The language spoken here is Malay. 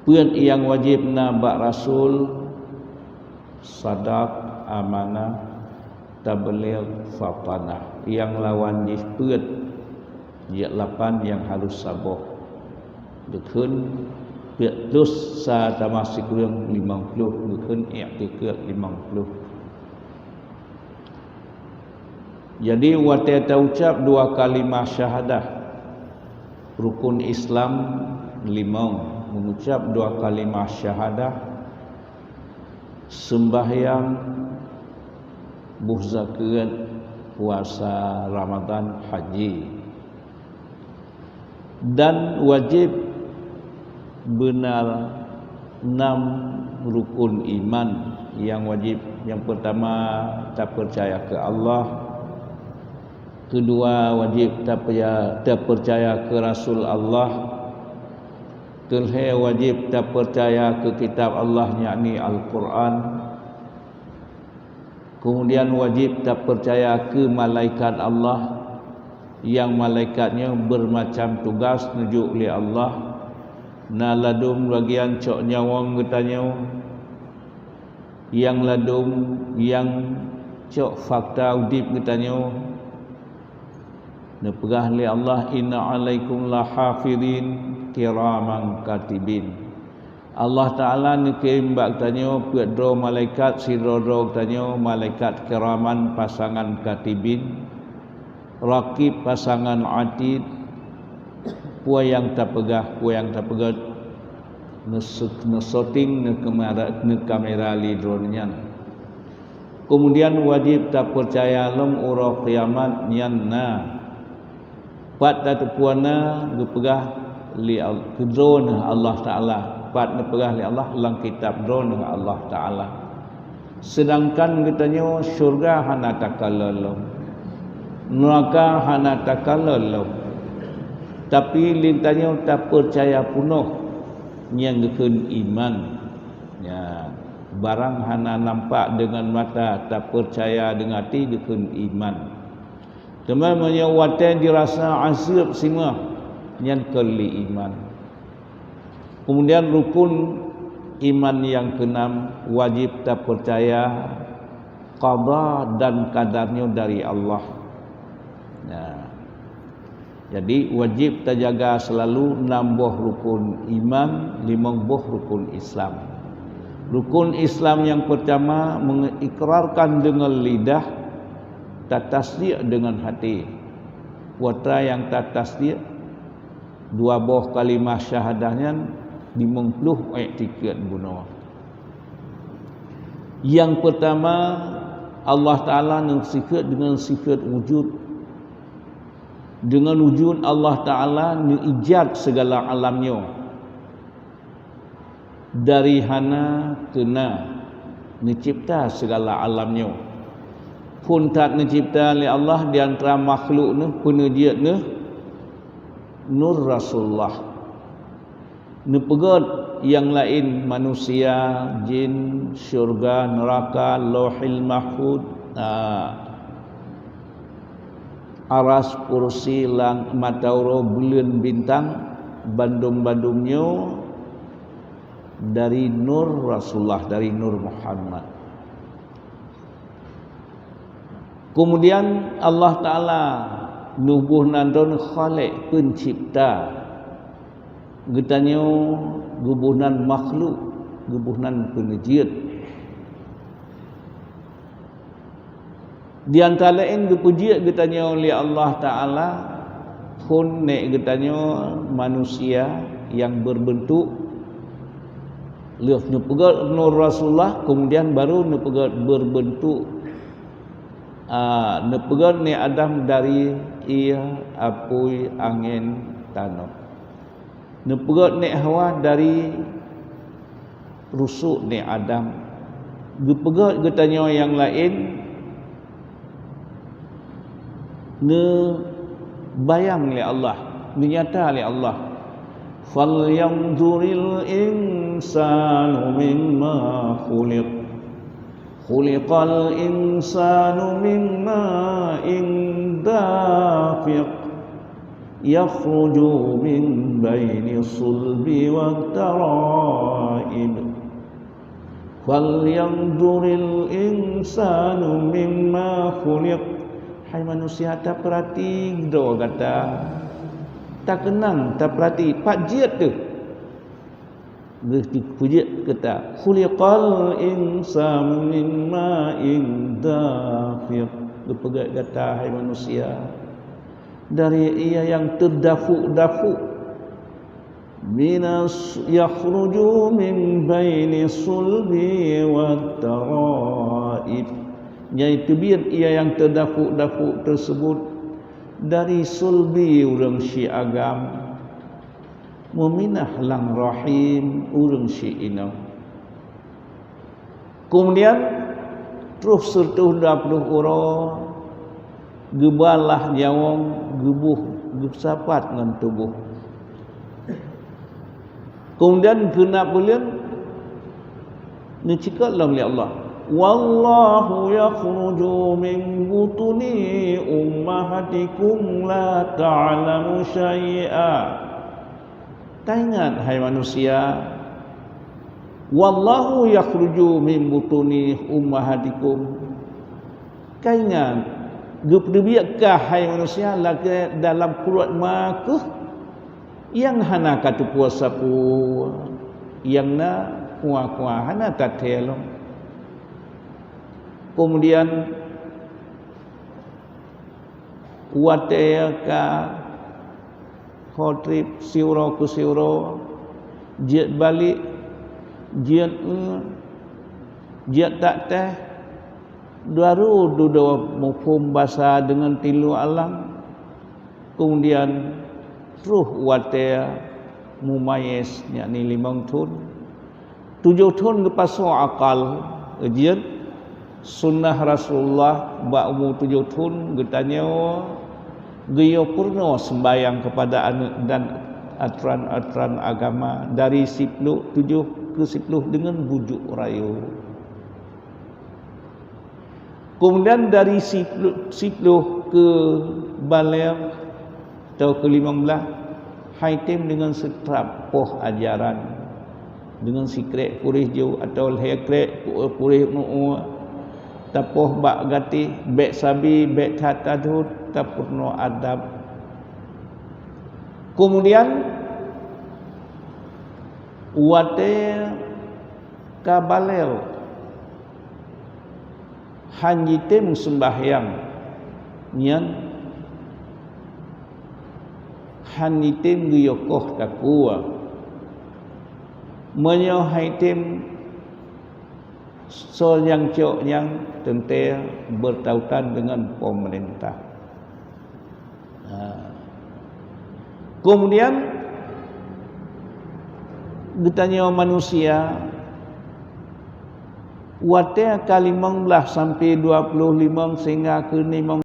Puan yang wajib na bak rasul sadaq, amanah, tabligh, fatanah. Yang lawan di puan dia 8 yang harus sabar. Dekun terus sa tamasik kurang 50, dekun i'tikad 50. Jadi wate ta ucap 2 kalimah syahadah. Rukun Islam 5, mengucap 2 kalimah syahadah, sembahyang, zakat, puasa Ramadan, haji. Dan wajib benar 6 rukun iman yang wajib. Yang pertama, tak percaya ke Allah. Kedua, wajib tak percaya ke Rasul Allah. Ketiga, wajib tak percaya ke kitab Allah, yakni Al-Quran. Kemudian wajib tak percaya ke malaikat Allah, yang malaikatnya bermacam tugas nujuk oleh Allah. Na ladum bagian cok nyawang katanya, yang ladum yang cok fakta udip katanya. Nepegah li Allah, inna alaikum lahafidin kiraman katibin. Allah Ta'ala nikim bak tanya pedro malaikat sirodro tanya malaikat kiraman pasangan katibin, rakib pasangan atid, puai yang tak pegah nesoting ne kamera li drone-nya. Kemudian wajib tak percaya lem urah kiamat nyanna. Pat tak puana gepegah li drone Allah Ta'ala. Pat nepegah li Allah lang kitab drone Allah Ta'ala. Sedangkan katanya syurga hana takallalum, neraka hana takallalum. Tapi lintanya tak percaya penuh yang gekun iman. Ya, barang hana nampak dengan mata, tak percaya dengan hati, gekun iman. Temannya watan dirasa azab semua yang keli iman. Kemudian rukun iman yang keenam, wajib tak percaya qada dan kadarnya dari Allah. Nah, jadi wajib tak jaga selalu 6 buah rukun iman, 5 buah rukun Islam. Rukun Islam yang pertama mengikrarkan dengan lidah, tak tasdik dengan hati. Wata yang tak tasdik 2 buah kalimah syahadahnya 50 i'tikad guna. Yang pertama, Allah Ta'alaនឹងsifat dengan sifat wujud. Dengan wujud Allah Ta'ala ijad segala alamnya. Dari hana kena mencipta segala alamnya. Pun tak mencipta oleh Allah di antara makhluk ni, penejiat ni nur Rasulullah. Nepegat yang lain manusia, jin, syurga, neraka, lauhil mahfud, aras, kursi, lang, matauro, bulan, bintang, bandung-bandungnya dari nur Rasulullah, dari nur Muhammad. Kemudian Allah Ta'ala nubuh nandon khalik, pencipta. Getanya gubuhnan makhluk, gubuhnan penejiat. Di antara lain gepujiat getanya oleh Allah Ta'ala pun nek getanya manusia yang berbentuk lihat nepegat nur Rasulullah, kemudian baru nepegat berbentuk nepegat ni Adam dari ia apui angin tanah. Nepegat ni Hawa dari rusuk ni Adam. Gepegat getanya yang lain ne bayang li Allah, menyata li Allah. Falyanzuril insanu mimma khuliq. Khuliqal insanu mimma dafiq. yakhruju min baini sulbi wat tara'ib falyanzuril insanu mimma khuliq. Hai manusia, tak perhati do kata, tak kenang, tak perhati pak jiat tu berpujit kata khuliqal insanu min ma'in dafiq. Berpegat kata, hai manusia, dari ia yang terdafuk-dafuk, minas yakhruju min baini sulbi wat tara'ib, iaitu biar ia yang terdafuk-dafuk tersebut dari sulbi urang si agam, muminah lang rahim urang si inau. Kemudian terus serta 20 orang gebalah nyawang gebuh gesapat dengan tubuh. Kemudian genap bulan dicikatlah oleh Allah, wallahu yakhruju min butuni ummahatikum la ta'lamu syai'a. Tak ingat, hai manusia, wallahu yakhruju min butuni ummahatikum. Kau ingat, gepedebiakkah hai manusia lagi dalam perut mak yang hana kata puasa pu, yang na kuah-kuah hana tak telong. Kemudian wateka khotrib siuro ku siuro jiat balik jiat tak teh baru duduk mufhum bahasa dengan tilu alam. Kemudian terus watea mumayis yakni 5 tahun 7 tahun lepas akal jiat sunnah Rasulullah ba umur 7 tahun getanya gaya purna sembahyang kepada anak dan aturan-aturan agama dari 7 ke 10 dengan bujuk rayu. Kemudian dari 10 ke baligh atau ke 15 haitim dengan setrap poh ajaran dengan sikrek purih jauh atau hekrek purih nu'u tapoh bak gati bek sabi bek tatadud tapurno adab. Kemudian wate kabalel hanjitim sembahyang nyan hanjitim guyokoh takua menyo haitim soal yang cok yang tentu bertautan dengan pemerintah. Kemudian ditanya manusia wate kali 15 sampai 25 sehingga ke 5